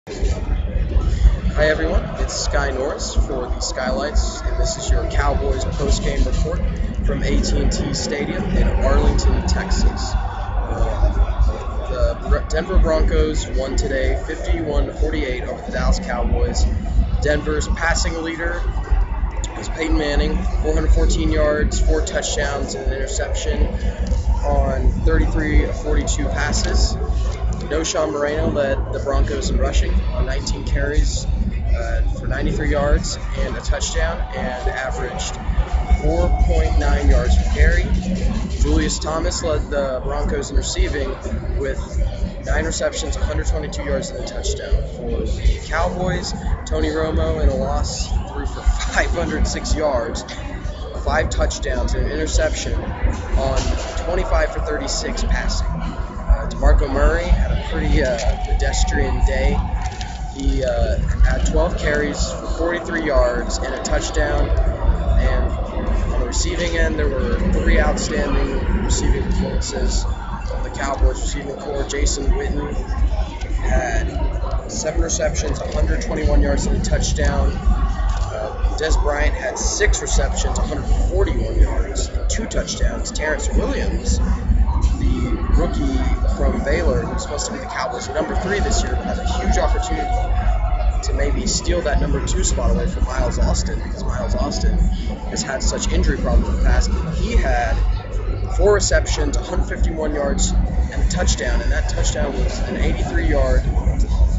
Hi everyone, it's Sky Norris for the Skylights, and this is your Cowboys post-game report from AT&T Stadium in Arlington, Texas. The Denver Broncos won today 51-48 over the Dallas Cowboys. Denver's passing leader was Peyton Manning, 414 yards, 4 touchdowns, and an interception on 33 of 42 passes. No Sean Moreno led the Broncos in rushing on 19 carries for 93 yards and a touchdown, and averaged 4.9 yards per carry. Julius Thomas led the Broncos in receiving with 9 receptions, 122 yards, and a touchdown. For the Cowboys, Tony Romo in a loss threw for 506 yards, 5 touchdowns, and an interception on 25 for 36 passing. DeMarco Murray had a pretty pedestrian day. He had 12 carries for 43 yards and a touchdown. And on the receiving end, there were 3 outstanding receiving performances from the Cowboys receiving corps. Jason Witten had 7 receptions, 121 yards, and a touchdown. Des Bryant had 6 receptions, 141 yards, and 2 touchdowns. Terrence Williams, the rookie from Baylor, who's supposed to be the Cowboys' number 3 this year, but has a huge opportunity to maybe steal that number 2 spot away from Miles Austin, because Miles Austin has had such injury problems in the past. He had 4 receptions, 151 yards, and a touchdown, and that touchdown was an 83-yard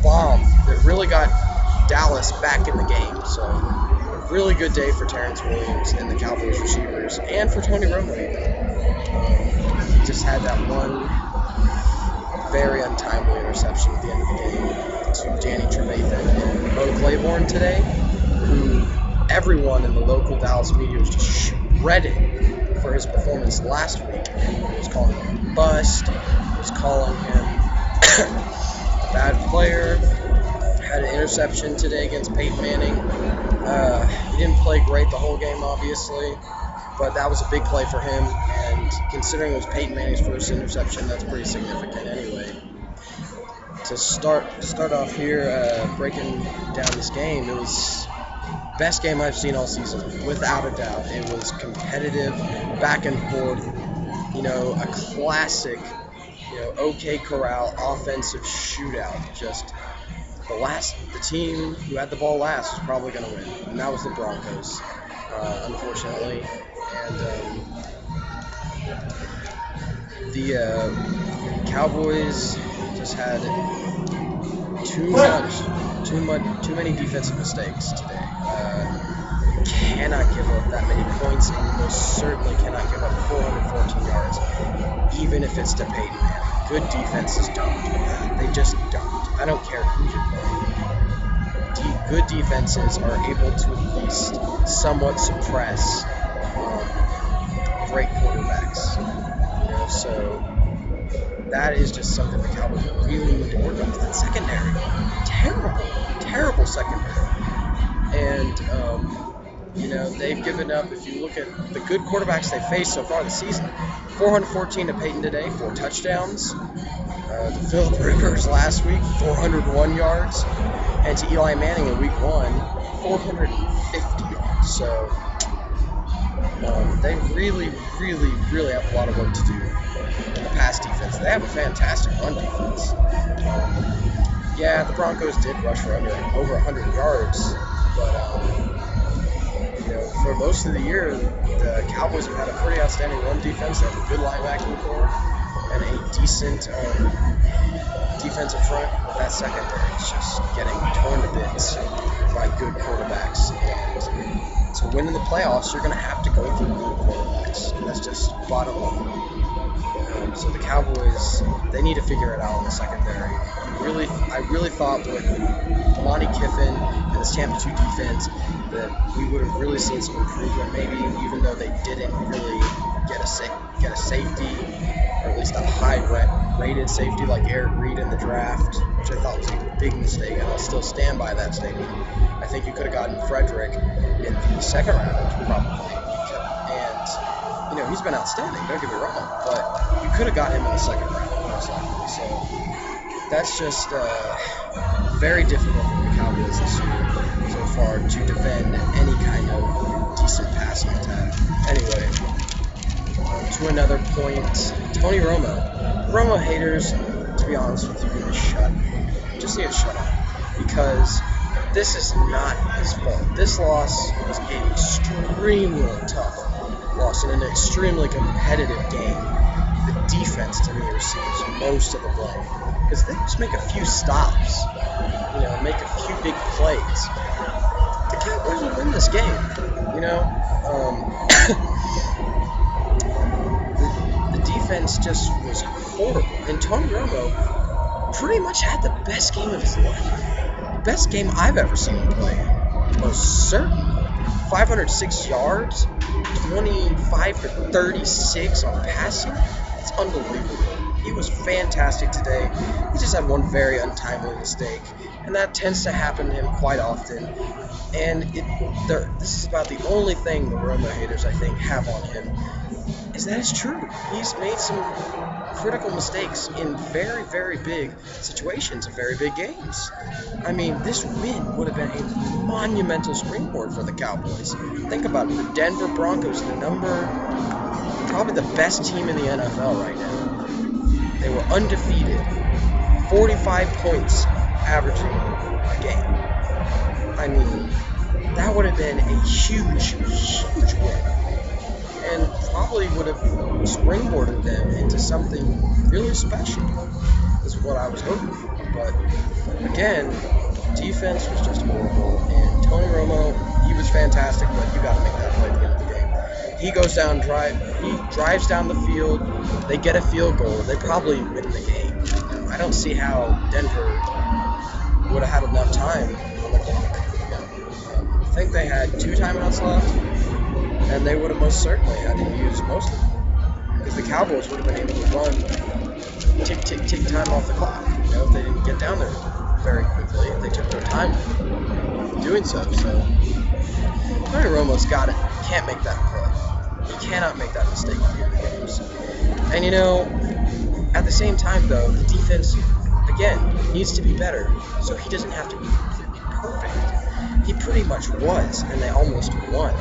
bomb that really got Dallas back in the game. So a really good day for Terrence Williams and the Cowboys receivers, and for Tony Romo even. He just had that one very untimely interception at the end of the game to Danny Trevathan and Bo Claiborne today, who everyone in the local Dallas media was just shredding for his performance last week. He was calling him a bust, he was calling him a bad player. Had an interception today against Peyton Manning. He didn't play great the whole game, obviously, but that was a big play for him, and considering it was Peyton Manning's first interception, that's pretty significant anyway. To start off here, breaking down this game, it was the best game I've seen all season, without a doubt. It was competitive, back and forth, a classic, OK Corral offensive shootout. Just the team who had the ball last was probably going to win, and that was the Broncos, unfortunately. And the Cowboys just had too many defensive mistakes today. Cannot give up that many points, and you most certainly cannot give up 414 yards, even if it's to Peyton Manning. Good defenses don't. They just don't. I don't care who you're playing. Good defenses are able to at least somewhat suppress great quarterbacks. So that is just something the Cowboys really need to work on. That secondary, terrible secondary. And they've given up. If you look at the good quarterbacks they faced so far this season, 414 to Peyton today, 4 touchdowns. To Philip Rivers last week, 401 yards, and to Eli Manning in Week 1, 450 yards. So they really have a lot of work to do in the pass defense. They have a fantastic run defense. The Broncos did rush for over 100 yards, but for most of the year, the Cowboys have had a pretty outstanding run defense. They have a good linebacking core and a decent defensive front. But that secondary is just getting torn to bits by good quarterbacks. And to win in the playoffs, you're going to have to go through good quarterbacks. That's just bottom line. So the Cowboys, they need to figure it out in the secondary. I really thought with Monty Kiffin and the Tampa 2 defense that we would have really seen some improvement, maybe, even though they didn't really get a safety, or at least a high-rated safety like Eric Reed in the draft, which I thought was a big mistake, and I'll still stand by that statement. I think you could have gotten Frederick in the second round, probably. And, he's been outstanding, don't get me wrong, but you could have got him in the second round, most likely. So that's just very difficult for the Cowboys this year so far to defend any kind of decent passing attack. Anyway, to another point, Tony Romo. Romo haters, to be honest with you, need to shut up because this is not his fault. This loss was an extremely tough loss in an extremely competitive game. The defense, to me, receives most of the blame because they just make a few stops, make a few big plays. The Cowboys will win this game, the defense just was horrible, and Tony Romo pretty much had the best game of his life. Best game I've ever seen him play. Most certainly. 506 yards, 25 for 36 on passing. It's unbelievable. He was fantastic today. He just had one very untimely mistake, and that tends to happen to him quite often. And this is about the only thing the Romo haters, I think, have on him, is that it's true. He's made some critical mistakes in very, very big situations, in very big games. I mean, this win would have been a monumental springboard for the Cowboys. Think about it. The Denver Broncos, probably the best team in the NFL right now. They were undefeated, 45 points averaging a game. I mean, that would have been a huge, huge win. And probably would have springboarded them into something really special, is what I was hoping for. But again, defense was just horrible, and Tony Romo, he was fantastic, but you got to make that play at the end of the game. He goes down, he drives down the field, they get a field goal, they probably win the game. I don't see how Denver would have had enough time on the clock. I think they had 2 timeouts left, and they would have most certainly had to use most of them, because the Cowboys would have been able to run tick time off the clock. If they didn't get down there very quickly, if they took their time doing so. So Tony Romo's can't make that play. He cannot make that mistake at the end of the games. And at the same time though, the defense again needs to be better, so he doesn't have to be completely perfect. He pretty much was, and they almost won.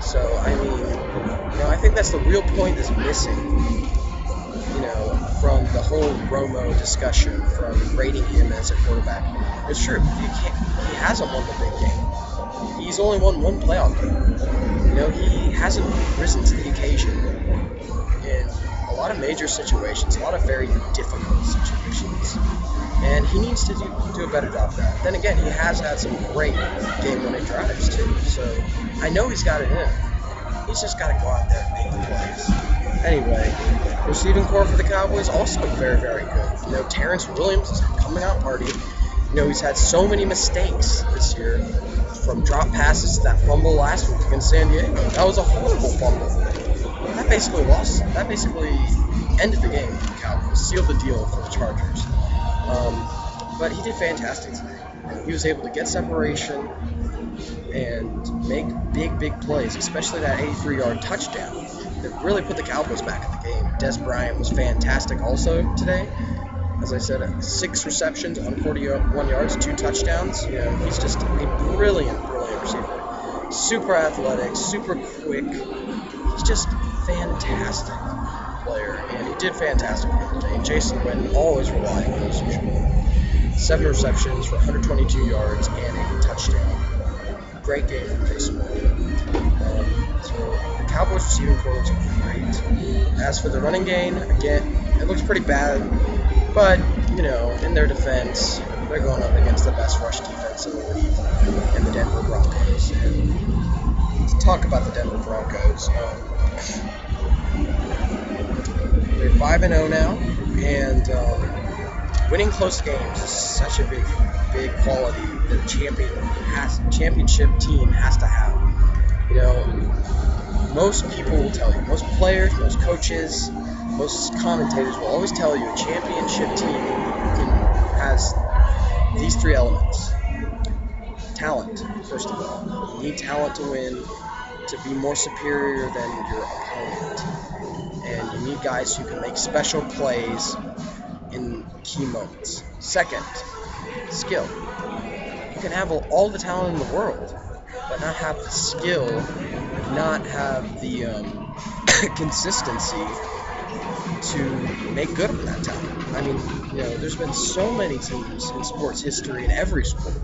So, I think that's the real point that's missing, from the whole Romo discussion, from rating him as a quarterback. It's true, he hasn't won the big game. He's only won one playoff game. He hasn't risen to the occasion in a lot of major situations, a lot of very difficult situations. And he needs to do a better job of that. Then again, he has had some great game-winning drives, too. So I know he's got it in him. He's just got to go out there and make the plays. Anyway, receiving core for the Cowboys also very, very good. Terrence Williams is coming out party. He's had so many mistakes this year, from drop passes to that fumble last week against San Diego. That was a horrible fumble. That basically ended the game for the Cowboys, sealed the deal for the Chargers. But he did fantastic today. He was able to get separation and make big plays, especially that 83-yard touchdown that really put the Cowboys back in the game. Des Bryant was fantastic also today. As I said, 6 receptions, 141 yards, 2 touchdowns. He's just a brilliant receiver. Super athletic, super quick. He's just fantastic player, and he did fantastic today. And Jason Witten always relying on his usual. 7 receptions for 122 yards and a touchdown. Great game from Jason Witten. So the Cowboys receiving core looks great. As for the running game, again, it looks pretty bad. But, in their defense, they're going up against the best rush defense in the league, and the Denver Broncos. And to talk about the Denver Broncos, they're 5-0 now, and winning close games is such a big quality that a championship team has to have. Most people will tell you, most players, most coaches, most commentators will always tell you a championship team has these 3 elements. Talent, first of all. You need talent to win, to be more superior than your opponent. And you need guys who can make special plays in key moments. Second, skill. You can have all the talent in the world, but not have the skill, not have the consistency to make good on that talent. I mean, there's been so many teams in sports history in every sport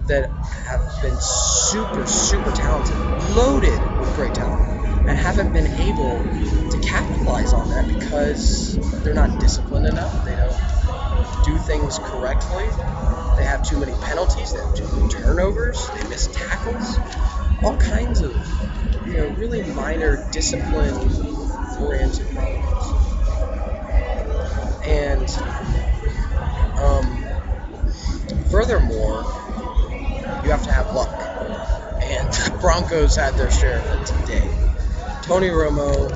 that have been super, super talented, loaded with great talent, and haven't been able to capitalize on that because they're not disciplined enough. They don't do things correctly. They have too many penalties. They have too many turnovers. They miss tackles. All kinds of, really minor discipline-oriented problems. And furthermore, you have to have luck. And the Broncos had their share of it today. Tony Romo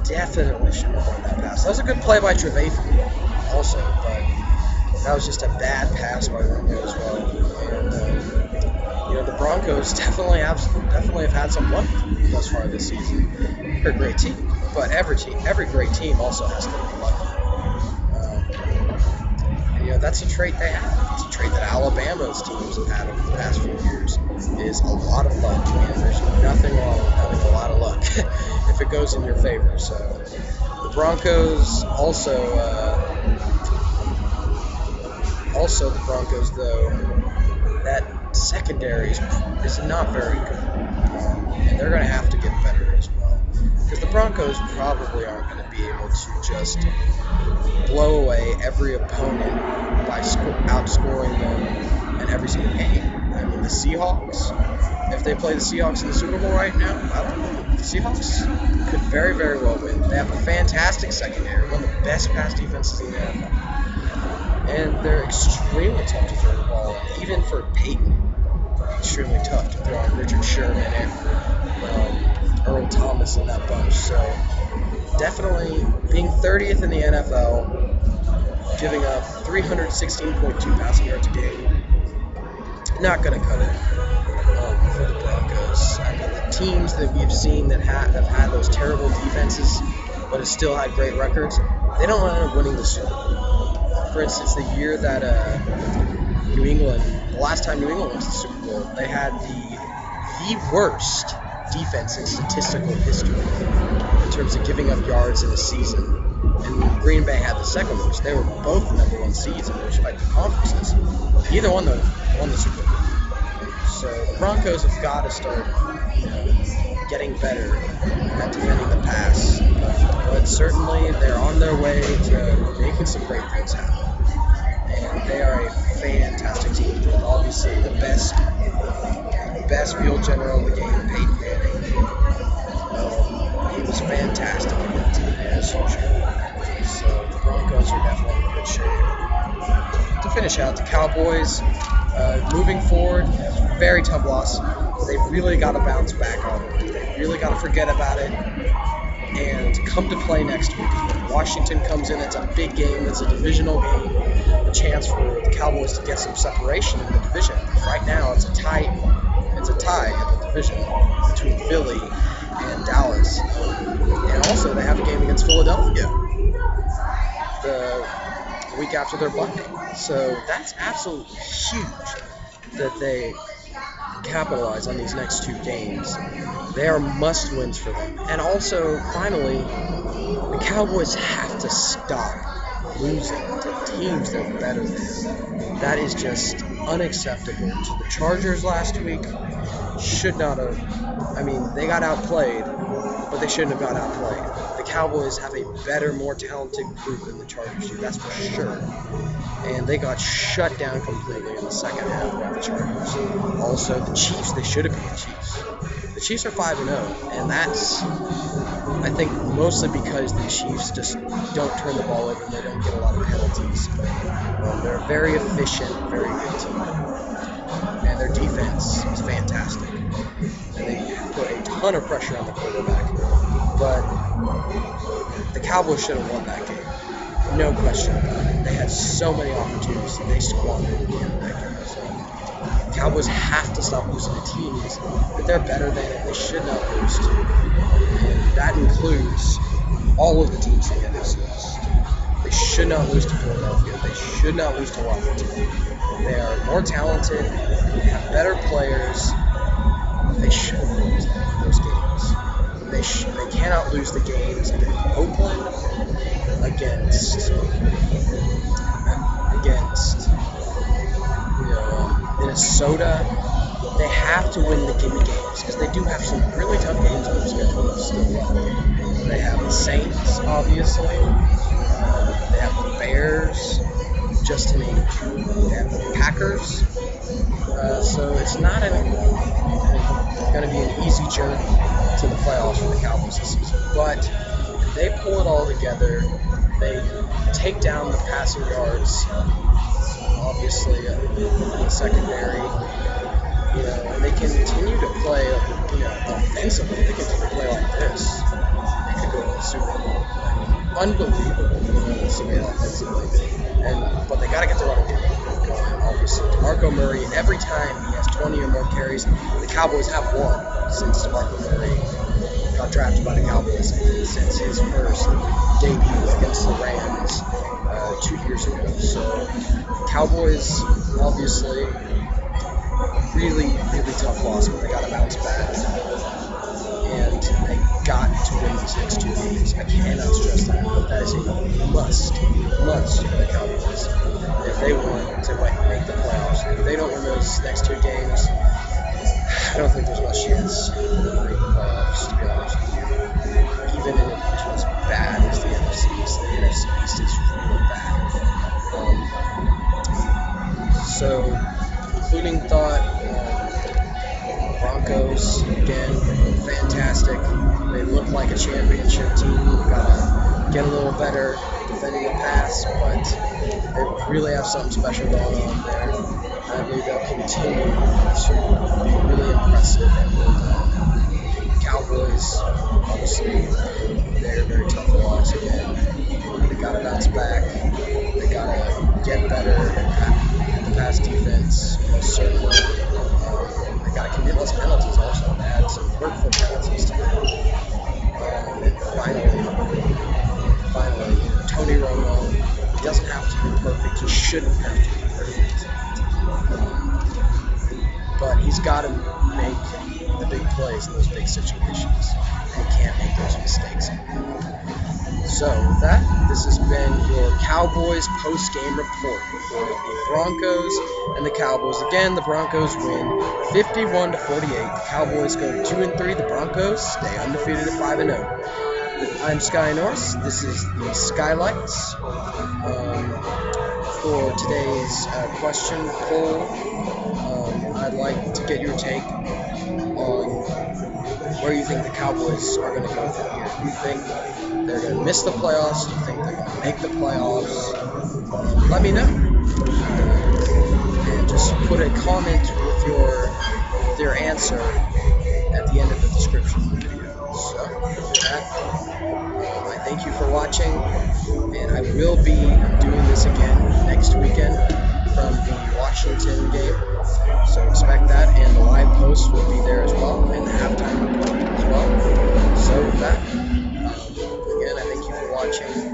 definitely shouldn't have won that pass. That was a good play by Trevathan also, but that was just a bad pass by Romo as well. And the Broncos definitely have had some luck thus far this season. They're a great team, but every great team also has to be lucky. That's a trait they have. It's a trait that Alabama's teams have had over the past few years, is a lot of luck. And there's nothing wrong with having a lot of luck if it goes in your favor. So the Broncos also the Broncos, though, that secondary is not very good. And they're going to have to get better as well. Because the Broncos probably aren't going to be able to just blow away every opponent by outscoring them in every single game. I mean, the Seahawks, if they play the Seahawks in the Super Bowl right now, I don't know. The Seahawks could very, very well win. They have a fantastic secondary, one of the best pass defenses in the NFL. And they're extremely tough to throw the ball. Even for Peyton, extremely tough to throw on Richard Sherman and Earl Thomas in that bunch. So definitely being 30th in the NFL, giving up 316.2 passing yards a game, not going to cut it for the Broncos. I mean, the teams that we've seen that have had those terrible defenses but have still had great records, they don't end up winning the Super Bowl. For instance, the year that the last time New England went to the Super Bowl, they had the worst defense in statistical history in terms of giving up yards in a season. And Green Bay had the second worst. They were both the number one seeds in their respective conferences. Neither one won the Super Bowl. So the Broncos have got to start getting better at defending the pass. But certainly they're on their way to making some great things happen. And they are a fantastic team with obviously the best field general in the game, Peyton Manning. He was fantastic in that team as usual. So the Broncos are definitely in good shape. To finish out, the Cowboys, moving forward, very tough loss. They really got to bounce back on it. They really got to forget about it and come to play next week. Washington comes in, it's a big game, it's a divisional game, a chance for the Cowboys to get some separation in the division. Right now, it's a tie in the division between Philly and Dallas. And also, they have a game against Philadelphia the week after their bye. So that's absolutely huge that they capitalize on these next two games. They are must-wins for them. And also, finally, the Cowboys have to stop losing to teams that are better than them. That is just unacceptable. To the Chargers last week, should not have. I mean, they got outplayed, but they shouldn't have got outplayed. The Cowboys have a better, more talented group than the Chargers do, that's for sure. And they got shut down completely in the second half by the Chargers. Also, the Chiefs, they should have beat the Chiefs. The Chiefs are 5-0, and that's, I think, mostly because the Chiefs just don't turn the ball over and they don't get a lot of penalties. But they're a very efficient, very good team. And their defense is fantastic. And they put a ton of pressure on the quarterback. But the Cowboys should have won that game. No question about it. They had so many opportunities and they squandered at the end of that game. So the Cowboys have to stop losing to teams that they're better than and they should not lose to. And that includes all of the teams in the NFC East. They should not lose to Philadelphia. They should not lose to Washington. They are more talented. They have better players. They shouldn't lose those games. They cannot lose the games against Oakland, against Minnesota. They have to win the gimme games because they do have some really tough games on their schedule still left. They have the Saints, obviously. They have the Bears, just to name two. They have the Packers. So it's not going to be an easy journey to the playoffs for the Cowboys this season. But if they pull it all together, they take down the passing yards, obviously, in the secondary. And they continue to play, offensively. They continue to play like this. They could go to the Super Bowl. Unbelievable, offensively. But they got to get the running game going, obviously. DeMarco Murray, every time he has 20 or more carries, the Cowboys have won since DeMarco Murray got drafted by the Cowboys, since his first debut against the Rams 2 years ago. So, Cowboys, obviously, really, really tough loss, but they got to bounce back. And they got to win these next 2 games. I cannot stress that. That is a must for the Cowboys if they want to make the playoffs. If they don't win those next 2 games, I don't think there's much chance for them to make the playoffs, to be honest with you. Even in a division as bad as the NFC East, the NFC East is really bad. So, concluding thought, Broncos, again, fantastic. They look like a championship team. Gotta get a little better defending the pass, but they really have something special going on there. I believe they'll continue to be really impressive. And Cowboys, obviously, they're very tough to watch again. They gotta bounce back. They gotta get better at the pass defense, most certainly. They gotta commit less penalties also. They had some hurtful penalties today. And finally, Tony Romo, he doesn't have to be perfect. He shouldn't have to be perfect. But he's got to make the big plays in those big situations. And he can't make those mistakes. So, with that, this has been your Cowboys post-game report for the Broncos and the Cowboys. Again, the Broncos win 51-48. The Cowboys go 2-3. The Broncos stay undefeated at 5-0. I'm Sky Norris. This is the Skylights. For today's question poll, I'd like to get your take on where you think the Cowboys are going to go from here. Do you think they're going to miss the playoffs? Do you think they're going to make the playoffs? Let me know. And just put a comment with your answer at the end of the description of the video. So, with that, I thank you for watching, and I will be doing this again next weekend from the Washington game. So expect that, and the live post will be there as well, and the halftime report as well. So with that, again, I thank you for watching.